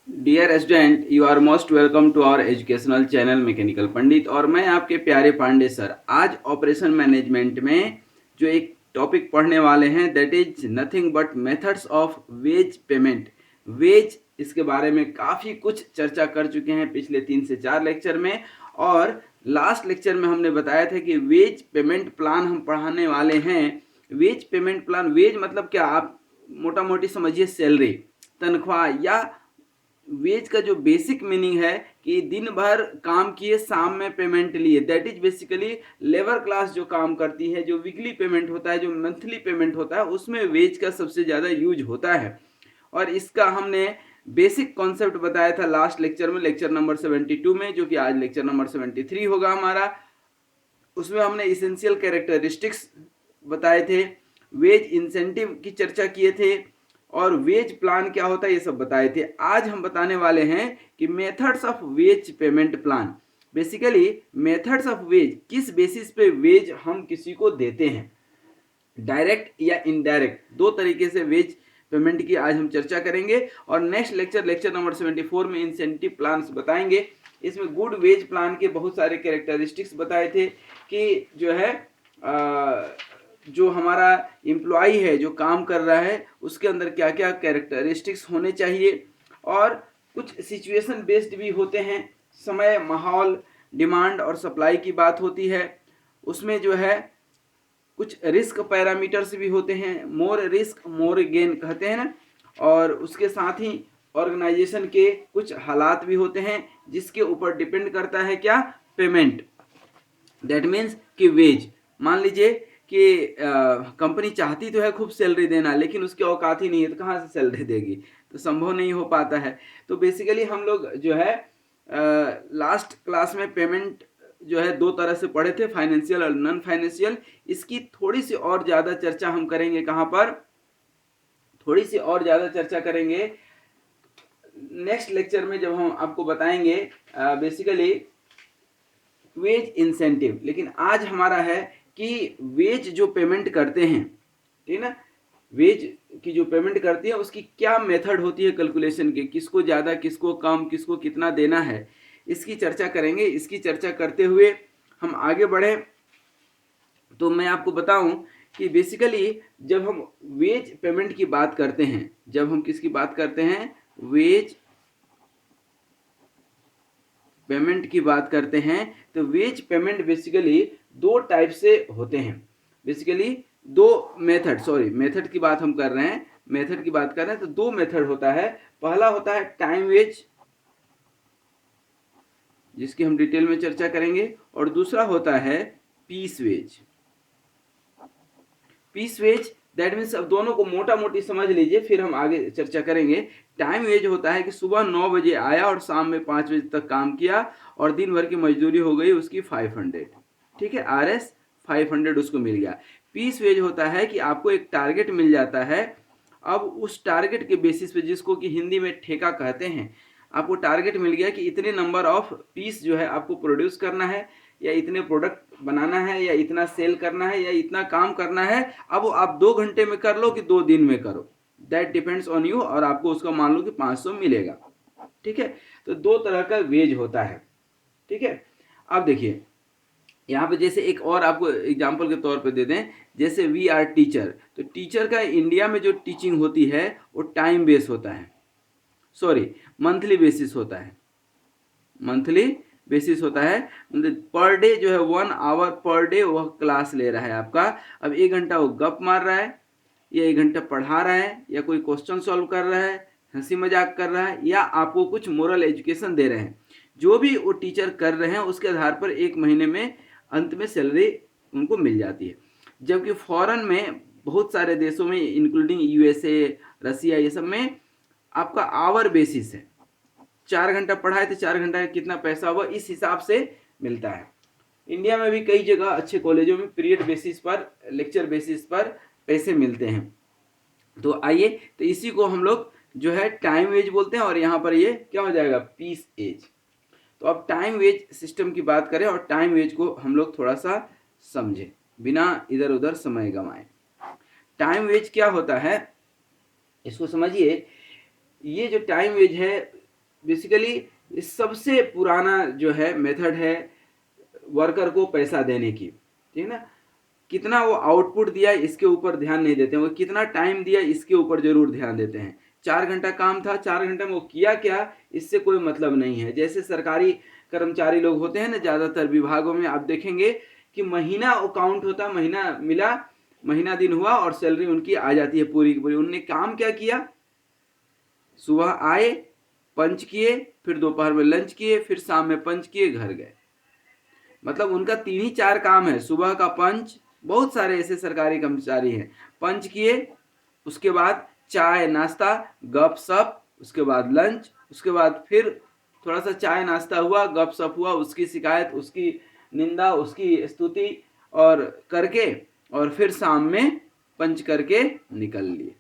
Dear student, you are most welcome to our educational channel mechanical Pandit. और मैं आपके प्यारे पांडे सर आज ऑपरेशन मैनेजमेंट में जो एक टॉपिक पढ़ने वाले हैं that is nothing but methods of wage payment. Wage इसके बारे में काफ़ी कुछ चर्चा कर चुके हैं पिछले 3 से 4 लेक्चर में। और लास्ट लेक्चर में हमने बताया था कि वेज पेमेंट प्लान हम पढ़ाने वाले हैं। वेज पेमेंट प्लान, वेज मतलब क्या, आप मोटा मोटी समझिए सैलरी, तनख्वाह, या वेज का जो बेसिक मीनिंग है कि दिन भर काम किए, शाम में पेमेंट लिए। That is basically labour class जो काम करती है, जो वीकली पेमेंट होता है, जो मंथली पेमेंट होता है, उसमें वेज का सबसे ज़्यादा यूज होता है। और इसका हमने बेसिक कॉन्सेप्ट बताया था लास्ट लेक्चर में, लेक्चर नंबर 72 में, जो कि आज लेक्चर नंबर 73 होगा हमारा। उसमें हमने इसेंशियल कैरेक्टरिस्टिक्स बताए थे, वेज इंसेंटिव की चर्चा किए थे, और वेज प्लान क्या होता है ये सब बताए थे। आज हम बताने वाले हैं कि methods of wage payment plan. Basically methods of veg, किस बेसिस पे वेज हम किसी को देते हैं, डायरेक्ट या इनडायरेक्ट, दो तरीके से वेज पेमेंट की आज हम चर्चा करेंगे। और नेक्स्ट लेक्चर, लेक्चर नंबर 74 में इंसेंटिव प्लान्स बताएंगे। इसमें गुड वेज प्लान के बहुत सारे कैरेक्टरिस्टिक्स बताए थे कि जो है जो हमारा एम्प्लॉय है जो काम कर रहा है उसके अंदर क्या क्या कैरेक्टरिस्टिक्स होने चाहिए। और कुछ सिचुएशन बेस्ड भी होते हैं, समय, माहौल, डिमांड और सप्लाई की बात होती है। उसमें जो है कुछ रिस्क पैरामीटर्स भी होते हैं, मोर रिस्क मोर गेन कहते हैं ना। और उसके साथ ही ऑर्गेनाइजेशन के कुछ हालात भी होते हैं जिसके ऊपर डिपेंड करता है क्या, पेमेंट। दैट मीन्स कि वेज, मान लीजिए कि कंपनी चाहती तो है खूब सैलरी देना, लेकिन उसकी औकात ही नहीं है, तो कहाँ से सैलरी देगी, तो संभव नहीं हो पाता है। तो बेसिकली हम लोग जो है लास्ट क्लास में पेमेंट जो है दो तरह से पढ़े थे, फाइनेंशियल और नॉन फाइनेंशियल। इसकी थोड़ी सी और ज़्यादा चर्चा हम करेंगे, कहाँ पर, थोड़ी सी और ज़्यादा चर्चा करेंगे नेक्स्ट लेक्चर में, जब हम आपको बताएंगे बेसिकली वेज इंसेंटिव। लेकिन आज हमारा है कि वेज जो पेमेंट करते हैं, ठीक ना, वेज की जो पेमेंट करती है उसकी क्या मेथड होती है कैलकुलेशन की, किसको ज़्यादा किसको कम, किसको कितना देना है, इसकी चर्चा करेंगे। इसकी चर्चा करते हुए हम आगे बढ़े तो मैं आपको बताऊं कि बेसिकली जब हम वेज पेमेंट की बात करते हैं, जब हम किसकी बात करते हैं, वेज पेमेंट की बात करते हैं, तो वेज पेमेंट बेसिकली दो टाइप से होते हैं। बेसिकली दो मेथड, सॉरी मेथड की बात हम कर रहे हैं, मेथड की बात कर रहे हैं, तो दो मेथड होता है। पहला होता है टाइम वेज, जिसकी हम डिटेल में चर्चा करेंगे, और दूसरा होता है piece wage. Piece wage that means, अब दोनों को मोटा मोटी समझ लीजिए, फिर हम आगे चर्चा करेंगे। टाइम वेज होता है कि सुबह 9 बजे आया और शाम में 5 बजे तक काम किया और दिन भर की मजदूरी हो गई उसकी 500, ठीक है, RS 500 उसको मिल गया। पीस वेज होता है कि आपको एक टारगेट मिल जाता है, अब उस टारगेट के बेसिस पे, जिसको कि हिंदी में ठेका कहते हैं, आपको टारगेट मिल गया कि इतने नंबर ऑफ पीस जो है आपको प्रोड्यूस करना है, या इतने प्रोडक्ट बनाना है, या इतना सेल करना है, या इतना काम करना है। अब आप 2 घंटे में कर लो कि 2 दिन में करो, दैट डिपेंड्स ऑन यू, और आपको उसका मान लो कि 500 मिलेगा, ठीक है। तो दो तरह का वेज होता है, ठीक है। अब देखिए यहाँ पे जैसे एक और आपको एग्जाम्पल के तौर पे दे दें, जैसे वी आर टीचर, तो टीचर का इंडिया में जो टीचिंग होती है वो टाइम बेस होता है, सॉरी मंथली बेसिस होता है, मंथली बेसिस होता है। मतलब पर डे जो है 1 आवर पर डे वह क्लास ले रहा है आपका। अब 1 घंटा वो गप मार रहा है, या 1 घंटा पढ़ा रहा है, या कोई क्वेश्चन सॉल्व कर रहा है, हंसी मजाक कर रहा है, या आपको कुछ मोरल एजुकेशन दे रहे हैं, जो भी वो टीचर कर रहे हैं उसके आधार पर 1 महीने में अंत में सैलरी उनको मिल जाती है। जबकि फॉरेन में बहुत सारे देशों में इंक्लूडिंग USA, रसिया, ये सब में आपका आवर बेसिस है। 4 घंटा पढ़ाए तो 4 घंटा का कितना पैसा हुआ, इस हिसाब से मिलता है। इंडिया में भी कई जगह अच्छे कॉलेजों में पीरियड बेसिस पर, लेक्चर बेसिस पर पैसे मिलते हैं। तो आइए, तो इसी को हम लोग जो है टाइम वेज बोलते हैं, और यहाँ पर ये क्या हो जाएगा, पीस एज। तो अब टाइम वेज सिस्टम की बात करें और टाइम वेज को हम लोग थोड़ा सा समझें बिना इधर उधर समय गंवाए। टाइम वेज क्या होता है इसको समझिए। ये जो टाइम वेज है बेसिकली सबसे पुराना जो है मेथड है वर्कर को पैसा देने की, ठीक है ना। कितना वो आउटपुट दिया इसके ऊपर ध्यान नहीं देते हैं, वो कितना टाइम दिया इसके ऊपर जरूर ध्यान देते हैं। 4 घंटा काम था, 4 घंटे में वो किया क्या, इससे कोई मतलब नहीं है। जैसे सरकारी कर्मचारी लोग होते हैं ना, ज्यादातर विभागों में आप देखेंगे कि महीना अकाउंट होता, महीना मिला, महीना दिन हुआ और सैलरी उनकी आ जाती है पूरी की पूरी। उनने काम क्या किया, सुबह आए, पंच किए, फिर दोपहर में लंच किए, फिर शाम में पंच किए, घर गए। मतलब उनका 3 ही 4 काम है, सुबह का पंच, बहुत सारे ऐसे सरकारी कर्मचारी हैं, पंच किए, उसके बाद चाय नाश्ता गप सप, उसके बाद लंच, उसके बाद फिर थोड़ा सा चाय नाश्ता हुआ, गप सप हुआ, उसकी शिकायत, उसकी निंदा, उसकी स्तुति और करके, और फिर शाम में पंच करके निकल लिए।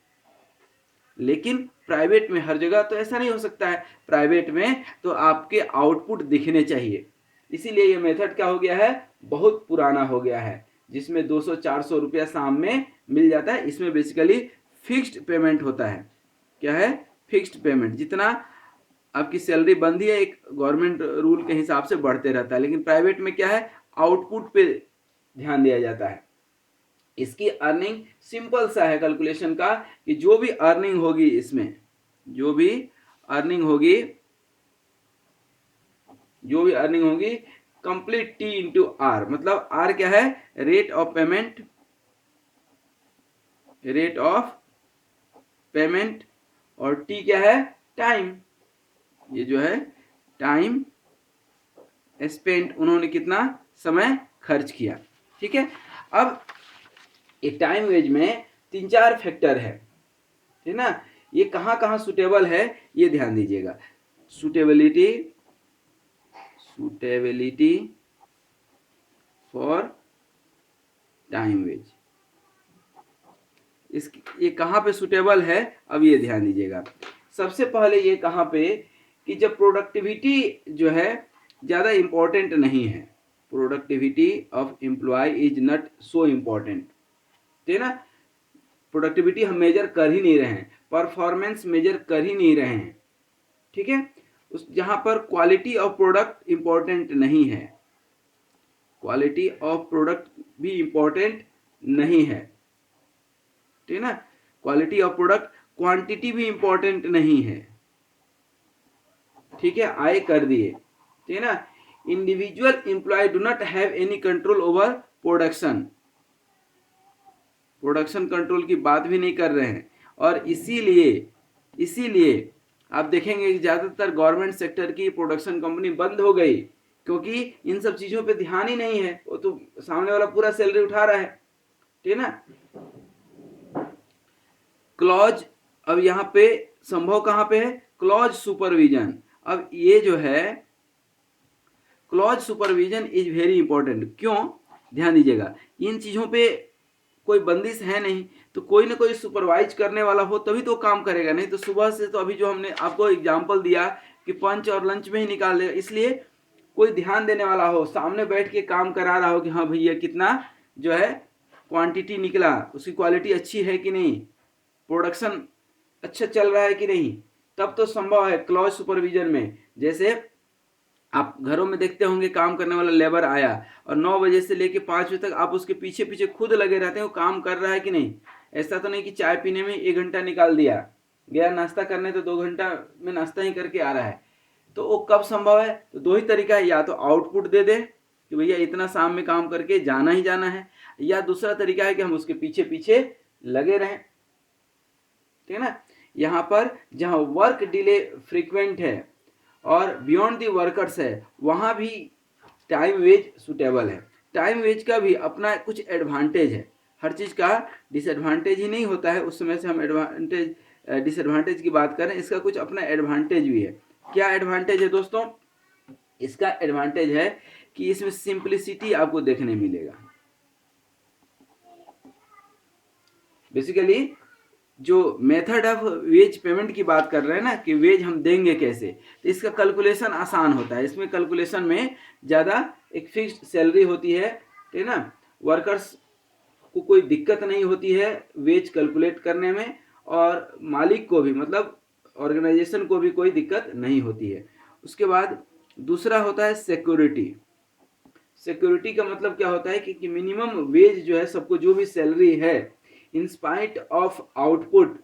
लेकिन प्राइवेट में हर जगह तो ऐसा नहीं हो सकता है। प्राइवेट में तो आपके आउटपुट दिखने चाहिए, इसीलिए ये मेथड क्या हो गया है, बहुत पुराना हो गया है, जिसमें 200-400 रुपया शाम में मिल जाता है। इसमें बेसिकली फिक्स्ड पेमेंट होता है। क्या है, फिक्स्ड पेमेंट। जितना आपकी सैलरी बंधी है एक गवर्नमेंट रूल के हिसाब से बढ़ते रहता है, लेकिन प्राइवेट में क्या है, आउटपुट पे ध्यान दिया जाता है। इसकी अर्निंग सिंपल सा है कैलकुलेशन का, कि जो भी अर्निंग होगी इसमें, जो भी अर्निंग होगी, जो भी अर्निंग होगी, कंप्लीट टी इंटू आर। मतलब आर क्या है, rate of payment, rate of payment, और टी क्या है, टाइम। ये जो है टाइम स्पेंट, उन्होंने कितना समय खर्च किया। ठीक है। अब ये टाइम वेज में 3-4 फैक्टर है, ठीक ना। ये कहाँ कहाँ सुटेबल है ये ध्यान दीजिएगा। Suitability, suitability for time wage, इस ये कहाँ पे सुटेबल है, अब ये ध्यान दीजिएगा। सबसे पहले ये कहाँ पे, कि जब प्रोडक्टिविटी जो है ज़्यादा इम्पोर्टेंट नहीं है, productivity of employee is not so important, ठीक है ना। प्रोडक्टिविटी हम मेजर कर ही नहीं रहे हैं, परफॉर्मेंस मेजर कर ही नहीं रहे हैं, ठीक है। उस जहाँ पर क्वालिटी ऑफ प्रोडक्ट इम्पोर्टेंट नहीं है, क्वालिटी ऑफ प्रोडक्ट भी इम्पोर्टेंट नहीं है, ठीक है ना। क्वालिटी ऑफ प्रोडक्ट, क्वांटिटी भी इम्पोर्टेंट नहीं है, ठीक है। आए कर दिए, ठीक है ना। Individual employee do not have any control over production, production control की बात भी नहीं कर रहे हैं। और इसीलिए आप देखेंगे कि ज़्यादातर गवर्नमेंट सेक्टर की प्रोडक्शन कंपनी बंद हो गई, क्योंकि इन सब चीज़ों पे ध्यान ही नहीं है। वो तो सामने वाला पूरा सैलरी उठा रहा है, ठीक है ना। क्लॉज, अब यहाँ पे संभव कहाँ पे है, क्लॉज सुपरविजन। अब ये जो है clause supervision is very important. क्यों, ध्यान दीजिएगा, इन चीज़ों पे कोई बंदिश है नहीं, तो कोई ना कोई सुपरवाइज करने वाला हो तभी तो काम करेगा, नहीं तो सुबह से तो अभी जो हमने आपको एग्जांपल दिया कि पंच और लंच में ही निकाल देगा। इसलिए कोई ध्यान देने वाला हो, सामने बैठ के काम करा रहा हो कि हाँ भैया कितना जो है क्वांटिटी निकला, उसकी क्वालिटी अच्छी है कि नहीं, प्रोडक्शन अच्छा चल रहा है कि नहीं, तब तो संभव है क्लॉज सुपरविजन में। जैसे आप घरों में देखते होंगे, काम करने वाला लेबर आया और 9 बजे से लेके 5 बजे तक आप उसके पीछे पीछे खुद लगे रहते हैं, वो काम कर रहा है कि नहीं। ऐसा तो नहीं कि चाय पीने में 1 घंटा निकाल दिया, गया नाश्ता करने तो 2 घंटा में नाश्ता ही करके आ रहा है। तो वो कब संभव है, तो 2 ही तरीका है, या तो आउटपुट दे दे कि भैया इतना शाम में काम करके जाना ही जाना है, या दूसरा तरीका है कि हम उसके पीछे पीछे लगे रहें, ठीक है ना। यहाँ पर जहाँ वर्क डिले फ्रीक्वेंट है और बियॉन्ड दी वर्कर्स है, वहाँ भी टाइम वेज सुटेबल है। टाइम वेज का भी अपना कुछ एडवांटेज है, हर चीज़ का डिसएडवांटेज ही नहीं होता है। उस समय से हम एडवांटेज डिसएडवांटेज की बात करें, इसका कुछ अपना एडवांटेज भी है। क्या एडवांटेज है दोस्तों, इसका एडवांटेज है कि इसमें सिंप्लिसिटी आपको देखने मिलेगा। बेसिकली जो मेथड ऑफ वेज पेमेंट की बात कर रहे हैं ना, कि वेज हम देंगे कैसे, तो इसका कैलकुलेशन आसान होता है। इसमें कैलकुलेशन में ज़्यादा एक फिक्स्ड सैलरी होती है, ठीक है ना। वर्कर्स को कोई दिक्कत नहीं होती है वेज कैलकुलेट करने में, और मालिक को भी, मतलब ऑर्गेनाइजेशन को भी कोई दिक्कत नहीं होती है। उसके बाद दूसरा होता है सिक्योरिटी। सिक्योरिटी का मतलब क्या होता है कि मिनिमम वेज जो है सबको, जो भी सैलरी है, इन स्पाइट ऑफ आउटपुट,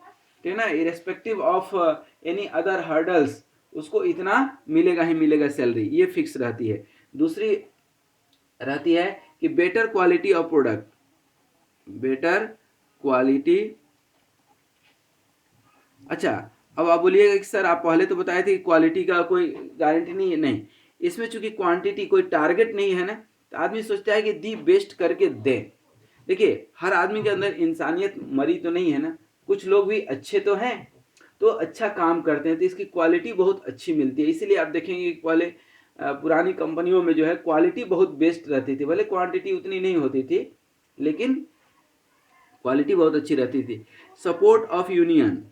ठीक है ना, irrespective of any other hurdles, उसको इतना मिलेगा ही मिलेगा सैलरी, ये फिक्स रहती है। दूसरी रहती है कि better quality of product, better quality. अच्छा, अब आप बोलिएगा कि सर आप पहले तो बताए थे कि क्वालिटी का कोई गारंटी नहीं है। नहीं, इसमें चूंकि क्वांटिटी कोई टारगेट नहीं है ना, तो आदमी सोचता है कि दी बेस्ट करके दे। देखिए, हर आदमी के अंदर इंसानियत मरी तो नहीं है ना, कुछ लोग भी अच्छे तो हैं, तो अच्छा काम करते हैं, तो इसकी क्वालिटी बहुत अच्छी मिलती है। इसीलिए आप देखेंगे कि पहले पुरानी कंपनियों में जो है क्वालिटी बहुत बेस्ट रहती थी, भले क्वांटिटी उतनी नहीं होती थी, लेकिन क्वालिटी बहुत अच्छी रहती थी। Support of union,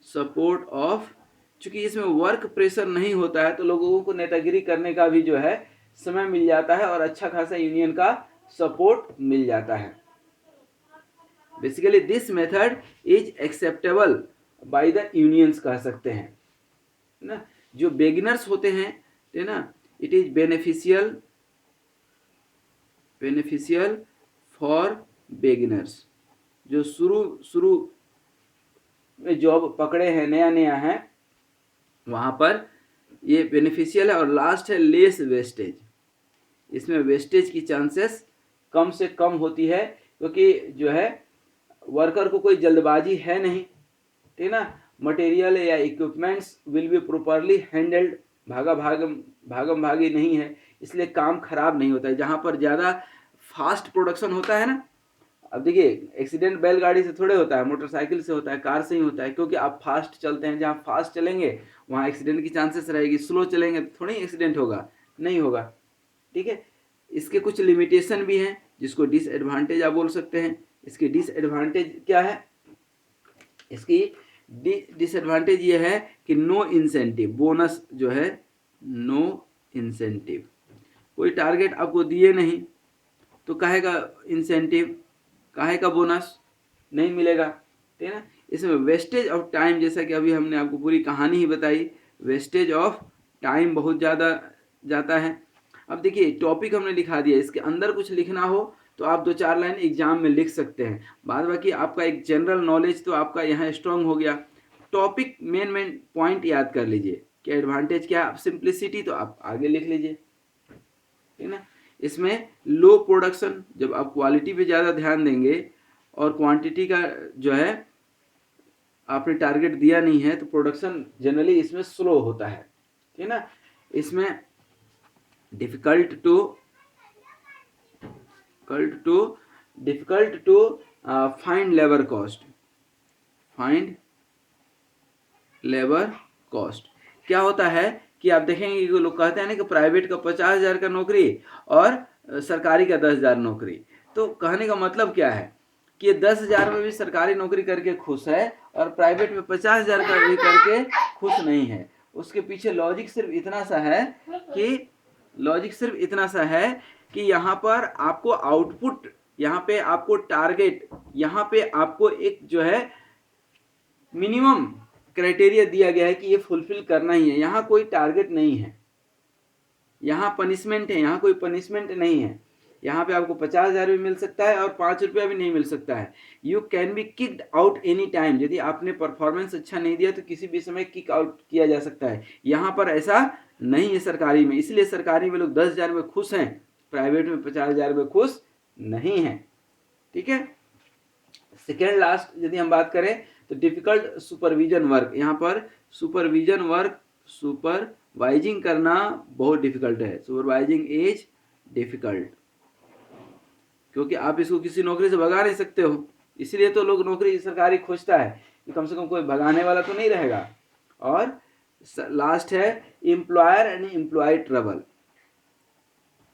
support of, चूंकि इसमें वर्क प्रेशर नहीं होता है तो लोगों को नेतागिरी करने का भी जो है समय मिल जाता है और अच्छा खासा यूनियन का सपोर्ट मिल जाता है। Basically this method is acceptable by the unions, कह सकते हैं ना। जो बिगिनर्स होते हैं, है ना, it is beneficial, beneficial for beginners. जो शुरू में जॉब पकड़े हैं, नया नया है, वहां पर ये बेनिफिशियल है। और लास्ट है लेस वेस्टेज, इसमें वेस्टेज की चांसेस कम से कम होती है, क्योंकि जो है वर्कर को कोई जल्दबाजी है नहीं, ठीक है ना। मटेरियल या equipments will be properly handled, भागम भागी नहीं है, इसलिए काम खराब नहीं होता है। जहां पर ज़्यादा फास्ट प्रोडक्शन होता है ना, अब देखिए एक्सीडेंट बैलगाड़ी से थोड़े होता है, मोटरसाइकिल से होता है, कार से ही होता है, क्योंकि आप फास्ट चलते हैं। जहाँ फास्ट चलेंगे वहाँ एक्सीडेंट की चांसेस रहेगी, स्लो चलेंगे तो थोड़ी एक्सीडेंट होगा, नहीं होगा, ठीक है। इसके कुछ लिमिटेशन भी हैं, जिसको डिसएडवांटेज आप बोल सकते हैं। इसकी डिसएडवांटेज क्या है? इसकी डिसएडवांटेज ये है कि नो इंसेंटिव, बोनस जो है, नो इंसेंटिव, कोई टारगेट आपको दिए नहीं तो काहे का इंसेंटिव, काहे का बोनस नहीं मिलेगा, ठीक है ना। इसमें वेस्टेज ऑफ टाइम, जैसा कि अभी हमने आपको पूरी कहानी ही बताई, वेस्टेज ऑफ टाइम बहुत ज़्यादा जाता है। अब देखिए टॉपिक हमने लिखा दिया, इसके अंदर कुछ लिखना हो तो आप 2-4 लाइन एग्जाम में लिख सकते हैं, बाद बाकी आपका एक जनरल नॉलेज तो आपका यहाँ स्ट्रांग हो गया। टॉपिक मेन पॉइंट याद कर लीजिए कि एडवांटेज क्या है, सिंप्लिसिटी तो आप आगे लिख लीजिए, ठीक है ना। इसमें लो प्रोडक्शन, जब आप क्वालिटी पे ज़्यादा ध्यान देंगे और क्वांटिटी का जो है आपने टारगेट दिया नहीं है, तो प्रोडक्शन जनरली इसमें स्लो होता है, ठीक है ना। इसमें difficult to find labour cost, find labour cost क्या होता है कि आप देखेंगे कि लोग कहते हैं ना कि प्राइवेट का 50,000 का नौकरी और सरकारी का 10,000 नौकरी, तो कहने का मतलब क्या है कि ये 10,000 में भी सरकारी नौकरी करके खुश है और प्राइवेट में 50,000 का भी करके खुश नहीं है। उसके पीछे लॉजिक सिर्फ इतना सा है कि यहाँ पर आपको आउटपुट, यहाँ पे आपको टारगेट, यहाँ पे आपको एक जो है मिनिमम क्राइटेरिया दिया गया है कि ये फुलफिल करना ही है। यहाँ कोई टारगेट नहीं है, यहाँ पनिशमेंट है, यहाँ कोई पनिशमेंट नहीं है। यहाँ पे आपको 50,000 भी मिल सकता है और 5 रुपया भी नहीं मिल सकता है। You can be kicked out any time, यदि आपने परफॉर्मेंस अच्छा नहीं दिया तो किसी भी समय किक आउट किया जा सकता है। यहाँ पर ऐसा नहीं है सरकारी में, इसलिए सरकारी में लोग 10,000 में खुश हैं, प्राइवेट में 50,000 में खुश नहीं है, ठीक है। सेकेंड लास्ट यदि हम बात करें तो डिफिकल्ट सुपरविजन वर्क, यहाँ पर सुपरविजन वर्क, सुपरवाइजिंग करना बहुत डिफिकल्ट है, सुपरवाइजिंग इज डिफिकल्ट, क्योंकि आप इसको किसी नौकरी से भगा नहीं सकते हो, इसलिए तो लोग नौकरी सरकारी खोजता है कि कम से कम कोई भगाने वाला तो नहीं रहेगा। और लास्ट है employer and employee trouble,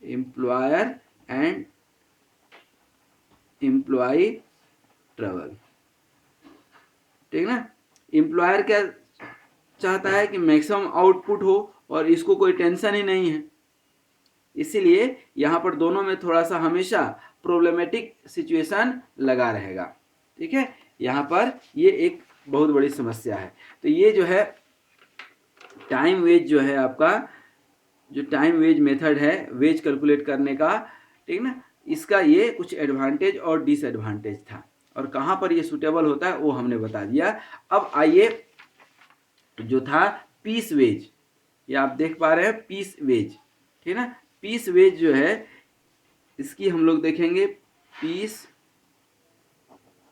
employer and employee trouble, ठीक ना। एम्प्लॉयर क्या चाहता है कि मैक्सिमम आउटपुट हो और इसको कोई टेंशन ही नहीं है, इसीलिए यहाँ पर दोनों में थोड़ा सा हमेशा प्रॉब्लमेटिक सिचुएशन लगा रहेगा, ठीक है। यहाँ पर ये एक बहुत बड़ी समस्या है। तो ये जो है टाइम वेज जो है आपका, जो टाइम वेज मेथड है वेज कैलकुलेट करने का, ठीक ना, इसका ये कुछ एडवांटेज और डिसएडवांटेज था, और कहाँ पर ये सूटेबल होता है वो हमने बता दिया। अब आइए जो था पीस वेज, ये आप देख पा रहे हैं पीस वेज, ठीक ना। पीस वेज जो है इसकी हम लोग देखेंगे पीस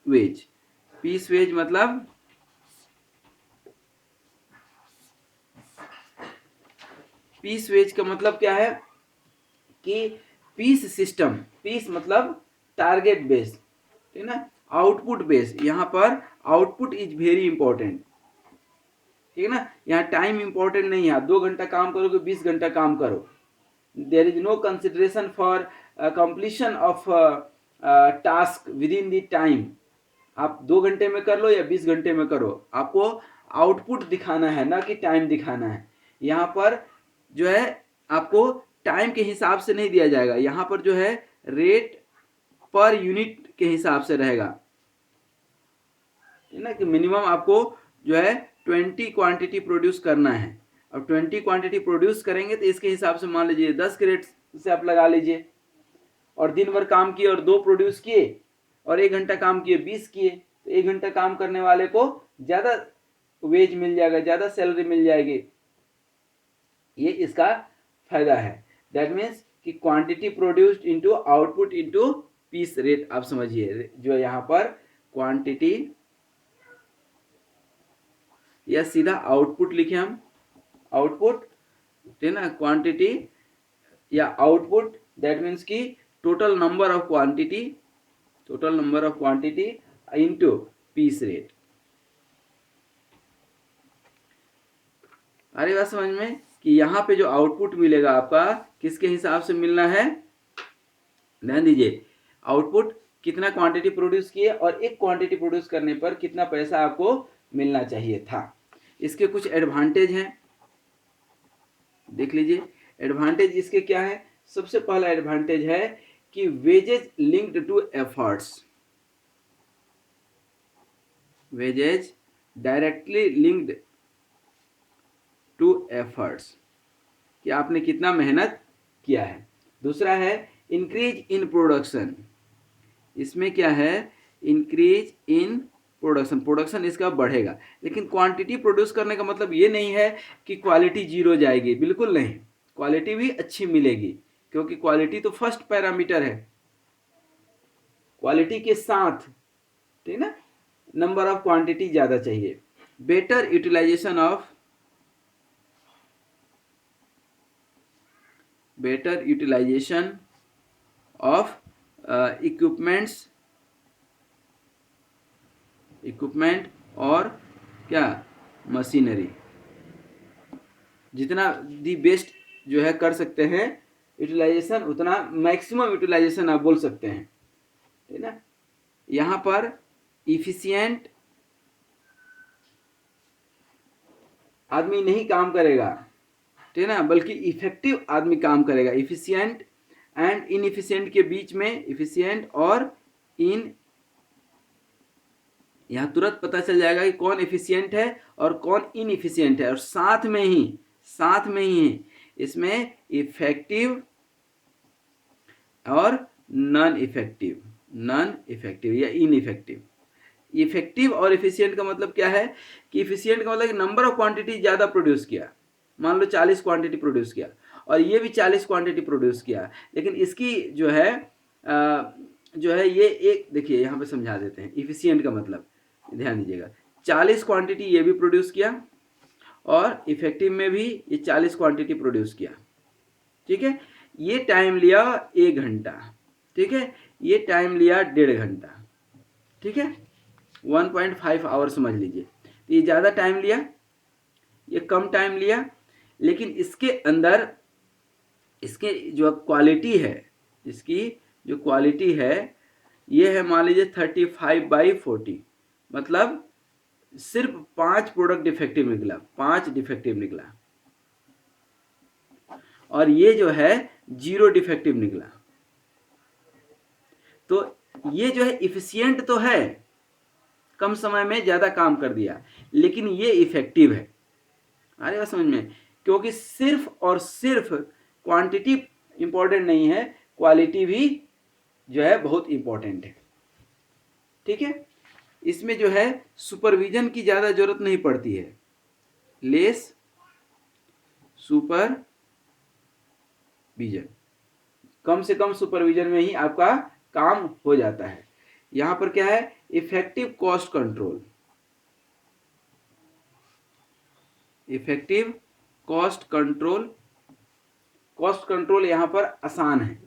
वेज। पीस वेज मतलब पीस वेज का मतलब क्या है कि पीस सिस्टम, पीस मतलब टारगेट बेस्ड, ठीक ना, आउटपुट बेस्ड। यहाँ पर आउटपुट इज वेरी इंपॉर्टेंट, ठीक है ना। यहाँ टाइम इंपॉर्टेंट नहीं है, आप 2 घंटा काम करोगे 20 घंटा काम करो, there is no consideration for completion of task within the time. आप 2 घंटे में कर लो या 20 घंटे में करो, आपको आउटपुट दिखाना है ना कि टाइम दिखाना है। यहाँ पर जो है आपको टाइम के हिसाब से नहीं दिया जाएगा, यहाँ पर जो है रेट पर यूनिट के हिसाब से रहेगा, है ना, कि मिनिमम आपको जो है 20 क्वांटिटी प्रोड्यूस करना है। अब 20 क्वांटिटी प्रोड्यूस करेंगे तो इसके हिसाब से मान लीजिए 10 क्रेट से आप लगा लीजिए, और दिन भर काम किए और 2 प्रोड्यूस किए, और 1 घंटा काम किए 20 किए, तो 1 घंटा काम करने वाले को ज़्यादा वेज मिल जाएगा, ज़्यादा सैलरी मिल जाएगी। ये इसका फायदा है। दैट मीन्स कि quantity produced into output into piece rate, आप समझिए जो यहाँ पर क्वांटिटी या सीधा आउटपुट लिखे हम, आउटपुट, ठीक है ना, क्वांटिटी या आउटपुट, दैट मीन्स कि total number of quantity, total number of quantity into piece rate. आ रही बात समझ में कि यहाँ पे जो आउटपुट मिलेगा आपका किसके हिसाब से मिलना है, ध्यान दीजिए, आउटपुट कितना क्वांटिटी प्रोड्यूस किए और एक क्वांटिटी प्रोड्यूस करने पर कितना पैसा आपको मिलना चाहिए था। इसके कुछ एडवांटेज हैं, देख लीजिए। एडवांटेज इसके क्या है, सबसे पहला एडवांटेज है कि wages linked to efforts, wages directly linked to efforts, कि आपने कितना मेहनत किया है। दूसरा है इंक्रीज इन प्रोडक्शन, इसमें क्या है, इंक्रीज इन प्रोडक्शन, प्रोडक्शन इसका बढ़ेगा। लेकिन क्वांटिटी प्रोड्यूस करने का मतलब ये नहीं है कि क्वालिटी जीरो जाएगी, बिल्कुल नहीं, क्वालिटी भी अच्छी मिलेगी, क्योंकि क्वालिटी तो फर्स्ट पैरामीटर है। क्वालिटी के साथ, ठीक ना, नंबर ऑफ क्वांटिटी ज़्यादा चाहिए। Better utilisation of, better utilisation of equipments, equipment और क्या, मशीनरी, जितना दी बेस्ट जो है कर सकते हैं यूटिलाइजेशन, उतना मैक्सिमम यूटिलाइजेशन आप बोल सकते हैं, ठीक ना। यहाँ पर इफिशिएंट आदमी नहीं काम करेगा, ठीक है ना, बल्कि इफेक्टिव आदमी काम करेगा। इफिशिएंट एंड इनएफिशिएंट के बीच में इफिशिएंट और इन, यहाँ तुरंत पता चल जाएगा कि कौन एफिशिएंट है और कौन इनएफिशिएंट है, और साथ में ही इसमें इफेक्टिव और नॉन इफेक्टिव या इनइफेक्टिव। इफेक्टिव और इफिशिएंट का मतलब क्या है कि इफिशिएंट का मतलब कि नंबर ऑफ क्वांटिटी ज़्यादा प्रोड्यूस किया, मान लो 40 क्वांटिटी प्रोड्यूस किया, और ये भी 40 क्वांटिटी प्रोड्यूस किया, लेकिन इसकी जो है ये एक, देखिए यहाँ पे समझा देते हैं इफिशिएंट का मतलब, ध्यान दीजिएगा, 40 क्वांटिटी ये भी प्रोड्यूस किया और इफेक्टिव में भी ये 40 क्वांटिटी प्रोड्यूस किया, ठीक है। ये टाइम लिया 1 घंटा, ठीक है, ये टाइम लिया 1.5 घंटा, ठीक है, 1.5 आवर समझ लीजिए। तो ये ज़्यादा टाइम लिया, ये कम टाइम लिया, लेकिन इसके अंदर इसके जो क्वालिटी है, इसकी जो क्वालिटी है ये है, मान लीजिए 35/40, मतलब सिर्फ 5 प्रोडक्ट डिफेक्टिव निकला, 5 डिफेक्टिव निकला, और ये जो है 0 डिफेक्टिव निकला। तो ये जो है इफिशिएंट तो है, कम समय में ज़्यादा काम कर दिया, लेकिन ये इफेक्टिव है। आ रही बात समझ में? क्योंकि सिर्फ और सिर्फ क्वांटिटी इंपॉर्टेंट नहीं है, क्वालिटी भी जो है बहुत इंपॉर्टेंट है। ठीक है, इसमें जो है सुपरविजन की ज़्यादा जरूरत नहीं पड़ती है, लेस सुपरविजन, कम से कम सुपरविजन में ही आपका काम हो जाता है। यहां पर क्या है, effective cost control, effective cost control, cost control यहां पर आसान है।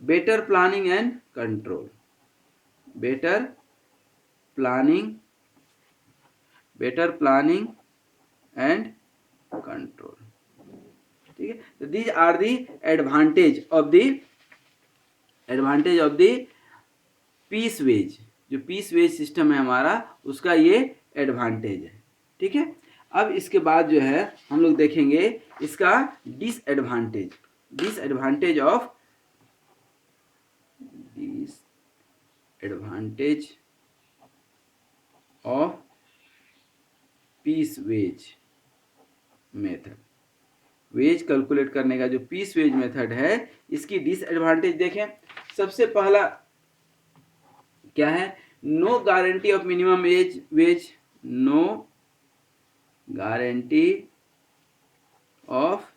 Better planning and control, better planning, better planning and control. ठीक है, तो these are the advantage of the piece wage. जो पीस वेज सिस्टम है हमारा, उसका ये एडवांटेज है। ठीक है, अब इसके बाद जो है हम लोग देखेंगे इसका disadvantage, disadvantage of piece wage method. Wage calculate करने का जो पीस वेज मेथड है, इसकी डिसएडवांटेज देखें। सबसे पहला क्या है, no guarantee of minimum wage, no guarantee of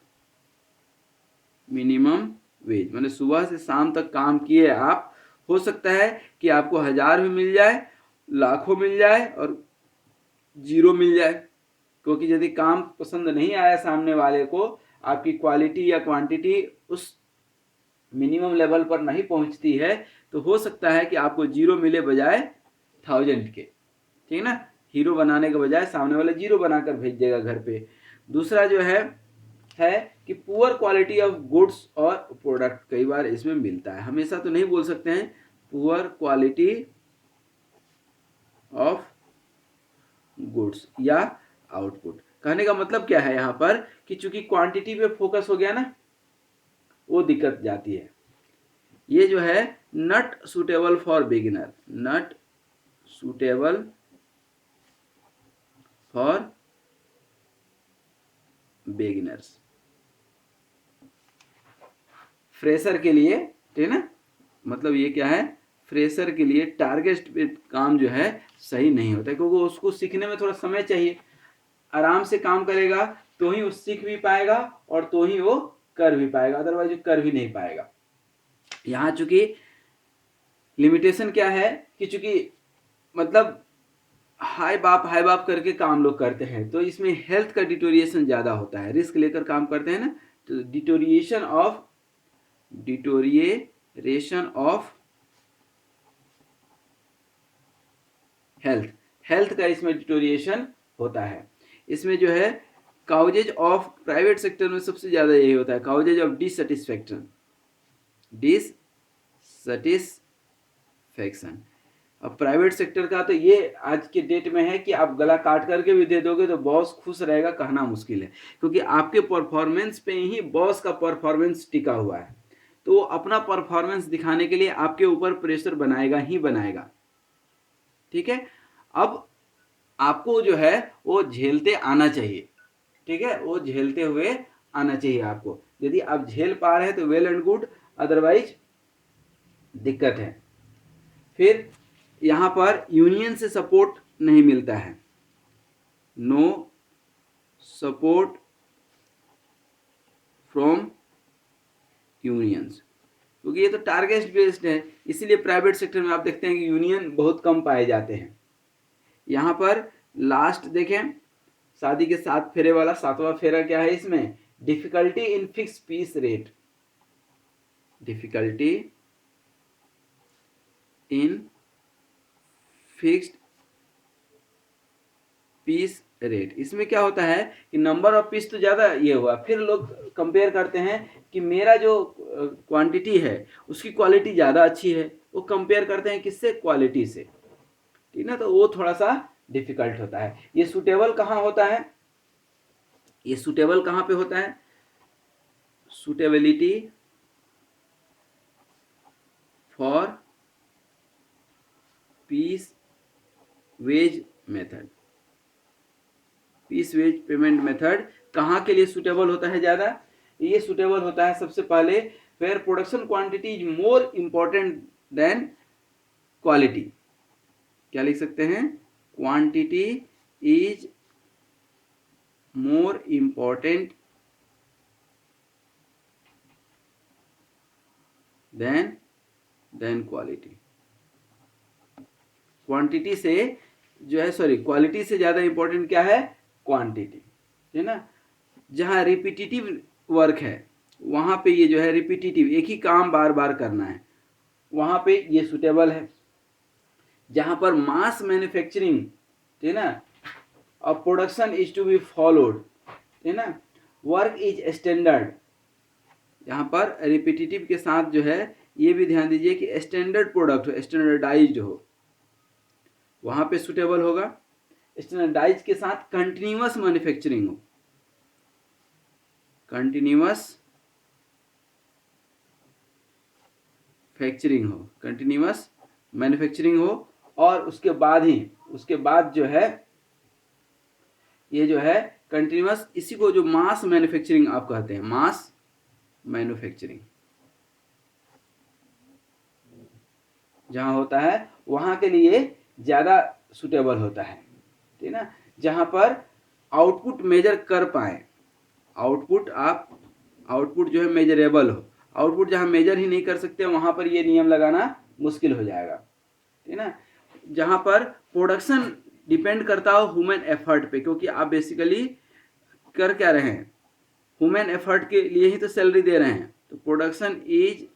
minimum wage, मतलब सुबह से शाम तक काम किए आप, हो सकता है कि आपको 1000 भी मिल जाए, लाखों मिल जाए और 0 मिल जाए। क्योंकि यदि काम पसंद नहीं आया सामने वाले को, आपकी क्वालिटी या क्वांटिटी उस मिनिमम लेवल पर नहीं पहुंचती है, तो हो सकता है कि आपको 0 मिले बजाय 1000 के। ठीक है ना, हीरो बनाने के बजाय सामने वाले 0 बनाकर भेज देगा घर पे। दूसरा जो है कि पुअर क्वालिटी ऑफ गुड्स और प्रोडक्ट कई बार इसमें मिलता है, हमेशा तो नहीं बोल सकते हैं। पुअर क्वालिटी ऑफ गुड्स या आउटपुट, कहने का मतलब क्या है यहाँ पर कि चूंकि क्वांटिटी पे फोकस हो गया ना, वो दिक्कत जाती है। ये जो है not suitable for beginner, not suitable for beginners, fresher के लिए। ठीक है ना, मतलब ये क्या है, फ्रेशर के लिए टारगेट पे काम जो है सही नहीं होता है, क्योंकि उसको सीखने में थोड़ा समय चाहिए। आराम से काम करेगा तो ही वो सीख भी पाएगा और तो ही वो कर भी पाएगा, अदरवाइज वो कर भी नहीं पाएगा। यहाँ चूंकि लिमिटेशन क्या है कि चूंकि मतलब हाई बाप करके काम लोग करते हैं, तो इसमें हेल्थ का डिटोरिएशन ज़्यादा होता है, रिस्क लेकर काम करते हैं ना, तो डिटोरिएशन ऑफ हेल्थ का इसमें डिटोरिएशन होता है। इसमें जो है काउजेज ऑफ प्राइवेट सेक्टर में सबसे ज़्यादा यही होता है, काउजेज ऑफ डिससेटिस्फैक्शन। अब प्राइवेट सेक्टर का तो ये आज के डेट में है कि आप गला काट करके भी दे दोगे तो बॉस खुश रहेगा, कहना मुश्किल है, क्योंकि आपके परफॉर्मेंस पे ही बॉस का परफॉर्मेंस टिका हुआ है। तो वो अपना परफॉर्मेंस दिखाने के लिए आपके ऊपर प्रेशर बनाएगा ही बनाएगा। ठीक है, अब आपको जो है वो झेलते आना चाहिए। ठीक है, वो झेलते हुए आना चाहिए आपको। यदि आप झेल पा रहे हैं तो वेल एंड गुड, अदरवाइज दिक्कत है। फिर यहां पर यूनियन से सपोर्ट नहीं मिलता है, नो सपोर्ट फ्रॉम यूनियंस, क्योंकि ये तो टारगेट बेस्ड है, इसीलिए प्राइवेट सेक्टर में आप देखते हैं कि यूनियन बहुत कम पाए जाते हैं। यहां पर लास्ट देखें, शादी के 7 फेरे वाला 7वां फेरा क्या है इसमें, difficulty in fix piece rate, difficulty in fixed piece rate. इसमें क्या होता है कि नंबर ऑफ पीस तो ज़्यादा ये हुआ, फिर लोग कंपेयर करते हैं कि मेरा जो क्वांटिटी है उसकी क्वालिटी ज़्यादा अच्छी है, वो कंपेयर करते हैं किससे, क्वालिटी से। ठीक ना, तो वो थोड़ा सा डिफिकल्ट होता है। ये सूटेबल कहाँ होता है, ये सूटेबल कहाँ पे होता है, suitability for piece wage method. Piece wage payment method कहाँ के लिए सुटेबल होता है ज़्यादा? ये सुटेबल होता है सबसे पहले where production quantity is more important than quality. क्या लिख सकते हैं? Quantity is more important than quality. Quantity से जो है, सॉरी, क्वालिटी से ज़्यादा इम्पोर्टेंट क्या है? क्वांटिटी, है ना। जहाँ रिपीटिटिव वर्क है वहाँ पे ये जो है रिपीटिटिव, एक ही काम बार बार करना है, वहाँ पे ये सुटेबल है। जहाँ पर मास मैन्युफैक्चरिंग, है ना, और production is to be followed, है ना, वर्क इज स्टैंडर्ड, यहाँ पर रिपीटिटिव के साथ जो है ये भी ध्यान दीजिए कि स्टैंडर्ड प्रोडक्ट हो, स्टैंडर्डाइज्ड हो, वहाँ पे सुटेबल होगा। स्टैंडर्डाइज के साथ कंटिन्यूअस मैन्युफैक्चरिंग हो, कंटिन्यूअस फैक्चरिंग हो, कंटिन्यूअस मैन्युफैक्चरिंग हो, और उसके बाद जो है ये जो है कंटिन्यूअस, इसी को जो मास मैन्युफैक्चरिंग आप कहते हैं, मास मैन्युफैक्चरिंग जहाँ होता है वहाँ के लिए ज़्यादा सुटेबल होता है, ठीक है ना। जहाँ पर आउटपुट मेजर कर पाए, आउटपुट जो है मेजरेबल हो। आउटपुट जहाँ मेजर ही नहीं कर सकते वहाँ पर ये नियम लगाना मुश्किल हो जाएगा, ठीक है ना। जहाँ पर प्रोडक्शन डिपेंड करता हो ह्यूमन एफर्ट पे, क्योंकि आप बेसिकली कर क्या रहे हैं? ह्यूमन एफर्ट के लिए ही तो सैलरी दे रहे हैं, तो production is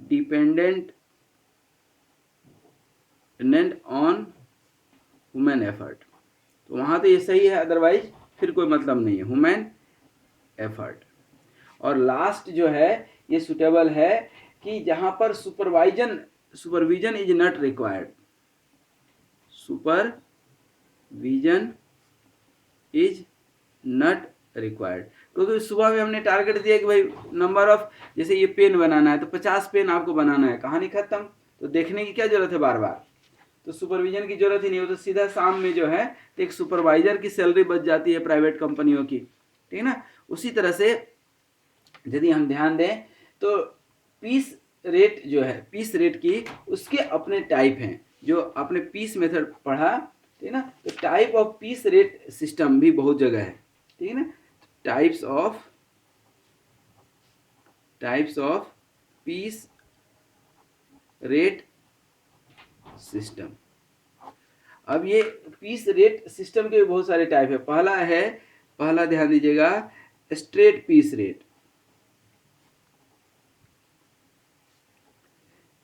dependent on human effort, तो वहाँ तो ये सही है, अदरवाइज फिर कोई मतलब नहीं है, ह्यूमन एफर्ट। और लास्ट जो है ये सुटेबल है कि जहाँ पर supervision is not required, supervision is not required, क्योंकि सुबह में हमने टारगेट दिया कि भाई नंबर ऑफ, जैसे ये पेन बनाना है तो 50 पेन आपको बनाना है, कहानी खत्म, तो देखने की क्या जरूरत है बार बार, तो सुपरविजन की जरूरत ही नहीं हो, तो सीधा शाम में जो है तो एक सुपरवाइजर की सैलरी बच जाती है प्राइवेट कंपनियों की, ठीक है ना। उसी तरह से यदि हम ध्यान दें तो पीस रेट जो है, पीस रेट की उसके अपने टाइप हैं, जो आपने पीस मेथड पढ़ा, ठीक है ना, तो type of peace rate system भी बहुत जगह है, ठीक है ना। Types of peace rate system. अब ये पीस रेट सिस्टम के बहुत सारे टाइप है। पहला ध्यान दीजिएगा, straight piece rate.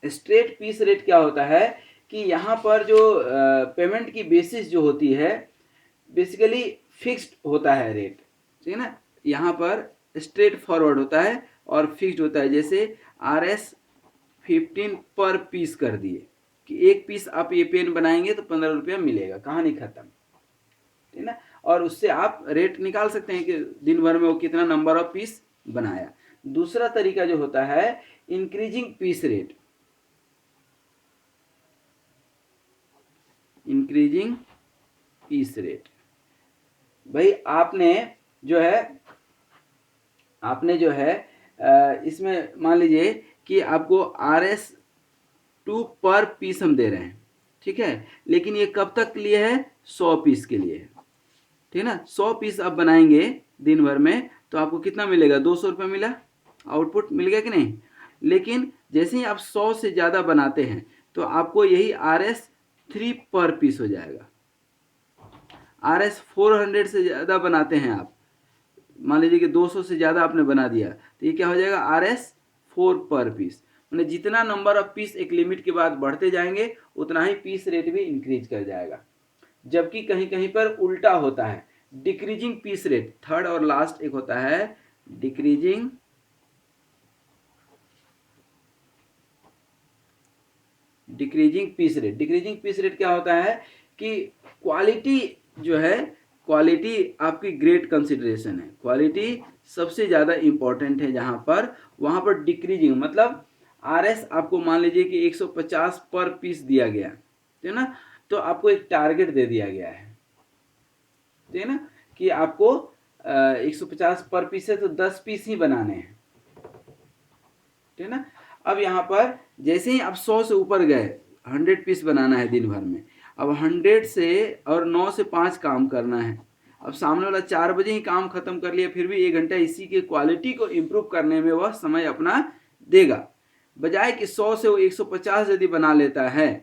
Straight piece rate क्या होता है कि यहाँ पर जो पेमेंट की बेसिस जो होती है बेसिकली फिक्स्ड होता है रेट, ठीक है ना। यहाँ पर स्ट्रेट फॉरवर्ड होता है और फिक्स्ड होता है, जैसे RS15 पर पीस कर दिए कि एक पीस आप ये पेन बनाएंगे तो 15 रुपया मिलेगा, कहानी खत्म, ठीक है ना। और उससे आप रेट निकाल सकते हैं कि दिन भर में वो कितना नंबर ऑफ पीस बनाया। दूसरा तरीका जो होता है increasing piece rate, increasing piece rate. भाई आपने जो है इसमें मान लीजिए कि आपको RS2 पर पीस हम दे रहे हैं, ठीक है, लेकिन ये कब तक के लिए है? 100 पीस के लिए, ठीक है ना। 100 पीस आप बनाएंगे दिन भर में तो आपको कितना मिलेगा? 200 रुपये मिला, आउटपुट मिल गया कि नहीं। लेकिन जैसे ही आप 100 से ज़्यादा बनाते हैं तो आपको यही RS3 पर पीस हो जाएगा। RS400 से ज़्यादा बनाते हैं आप, मान लीजिए कि 200 से ज़्यादा आपने बना दिया तो ये क्या हो जाएगा? RS4 पर पीस। मतलब जितना नंबर ऑफ पीस एक लिमिट के बाद बढ़ते जाएंगे उतना ही पीस रेट भी इंक्रीज कर जाएगा। जबकि कहीं कहीं पर उल्टा होता है, डिक्रीजिंग पीस रेट। थर्ड और लास्ट एक होता है decreasing piece rate. Decreasing piece rate क्या होता है कि क्वालिटी जो है, क्वालिटी आपकी ग्रेट कंसिडरेशन है, क्वालिटी सबसे ज़्यादा इम्पोर्टेंट है जहाँ पर, वहाँ पर डिक्रीजिंग मतलब RS आपको मान लीजिए कि 150 पर पीस दिया गया, है ना, तो आपको एक टारगेट दे दिया गया है, ठीक है ना, कि आपको 150 पर पीस है तो 10 पीस ही बनाने हैं, ठीक है ना। अब यहाँ पर जैसे ही आप 100 से ऊपर गए, 100 पीस बनाना है दिन भर में, अब 100 से और 9 से 5 काम करना है। अब सामने वाला 4 बजे ही काम खत्म कर लिया, फिर भी 1 घंटा इसी के क्वालिटी को इम्प्रूव करने में वह समय अपना देगा, बजाय कि 100 से वो 150 यदि बना लेता है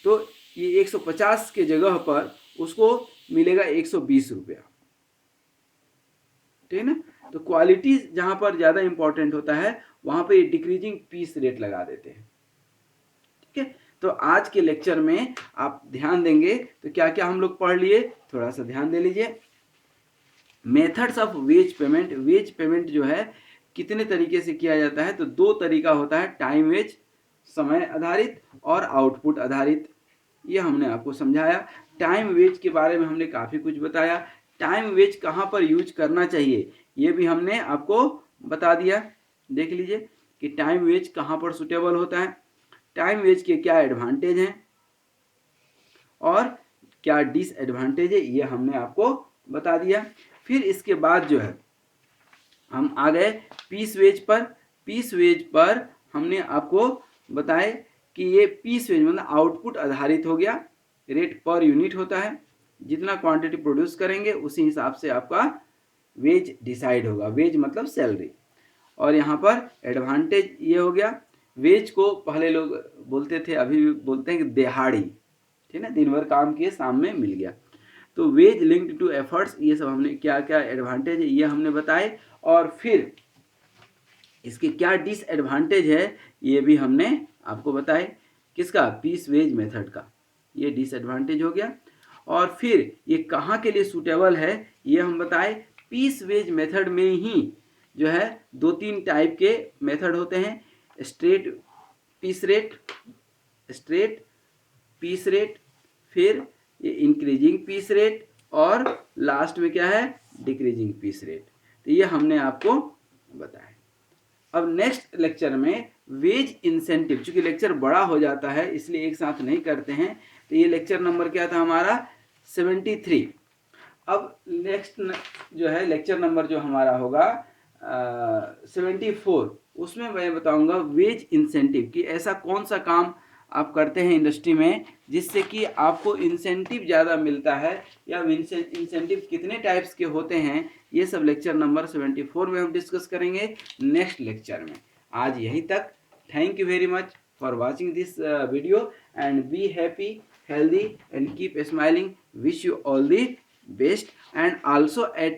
तो ये 150 के जगह पर उसको मिलेगा 120 रुपया, ठीक है ना। तो क्वालिटी जहां पर ज्यादा इंपॉर्टेंट होता है वहां पे डिक्रीजिंग पीस रेट लगा देते हैं, ठीक है। तो आज के लेक्चर में आप ध्यान देंगे तो क्या क्या हम लोग पढ़ लिए, थोड़ा सा ध्यान दे लीजिए। Methods of wage payment, wage payment जो है कितने तरीके से किया जाता है, तो 2 तरीका होता है, टाइम वेज समय आधारित और आउटपुट आधारित, ये हमने आपको समझाया। टाइम वेज के बारे में हमने काफ़ी कुछ बताया, टाइम वेज कहाँ पर यूज करना चाहिए ये भी हमने आपको बता दिया। देख लीजिए कि टाइम वेज कहाँ पर सुटेबल होता है, टाइम वेज के क्या एडवांटेज हैं और क्या डिसएडवांटेज है, ये हमने आपको बता दिया। फिर इसके बाद जो है हम आ गए पीस वेज पर। पीस वेज पर हमने आपको बताए कि ये पीस वेज मतलब आउटपुट आधारित हो गया, रेट पर यूनिट होता है, जितना क्वांटिटी प्रोड्यूस करेंगे उसी हिसाब से आपका वेज डिसाइड होगा, वेज मतलब सैलरी। और यहाँ पर एडवांटेज ये हो गया, वेज को पहले लोग बोलते थे, अभी भी बोलते हैं कि दिहाड़ी, ठीक है ना, दिन भर काम किए शाम में मिल गया। तो वेज लिंक्ड टू एफर्ट्स, ये सब हमने क्या क्या एडवांटेज है ये हमने बताए, और फिर इसके क्या डिसएडवांटेज है ये भी हमने आपको बताए। किसका, पीस वेज मेथड का, ये डिसएडवांटेज हो गया। और फिर ये कहाँ के लिए सूटेबल है ये हम बताए। पीस वेज मेथड में ही जो है 2-3 टाइप के मेथड होते हैं, straight piece rate, straight piece rate, फिर ये इंक्रीजिंग पीस रेट, और लास्ट में क्या है, डिक्रीजिंग पीस रेट। तो ये हमने आपको बताया। अब नेक्स्ट लेक्चर में वेज इंसेंटिव, चूंकि लेक्चर बड़ा हो जाता है इसलिए एक साथ नहीं करते हैं, तो ये लेक्चर नंबर क्या था हमारा 73। अब नेक्स्ट जो है लेक्चर नंबर जो हमारा होगा 74, उसमें मैं बताऊंगा वेज इंसेंटिव कि ऐसा कौन सा काम आप करते हैं इंडस्ट्री में जिससे कि आपको इंसेंटिव ज़्यादा मिलता है, या इंसेंटिव कितने टाइप्स के होते हैं, ये सब लेक्चर नंबर 74 में हम डिस्कस करेंगे नेक्स्ट लेक्चर में। आज यहीं तक, thank you very much for watching this video and be happy, healthy and keep smiling. Wish you all the best, and also at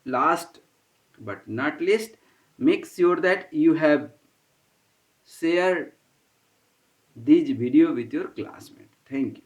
last but not least, make sure that you have shared this video with your classmate. Thank you.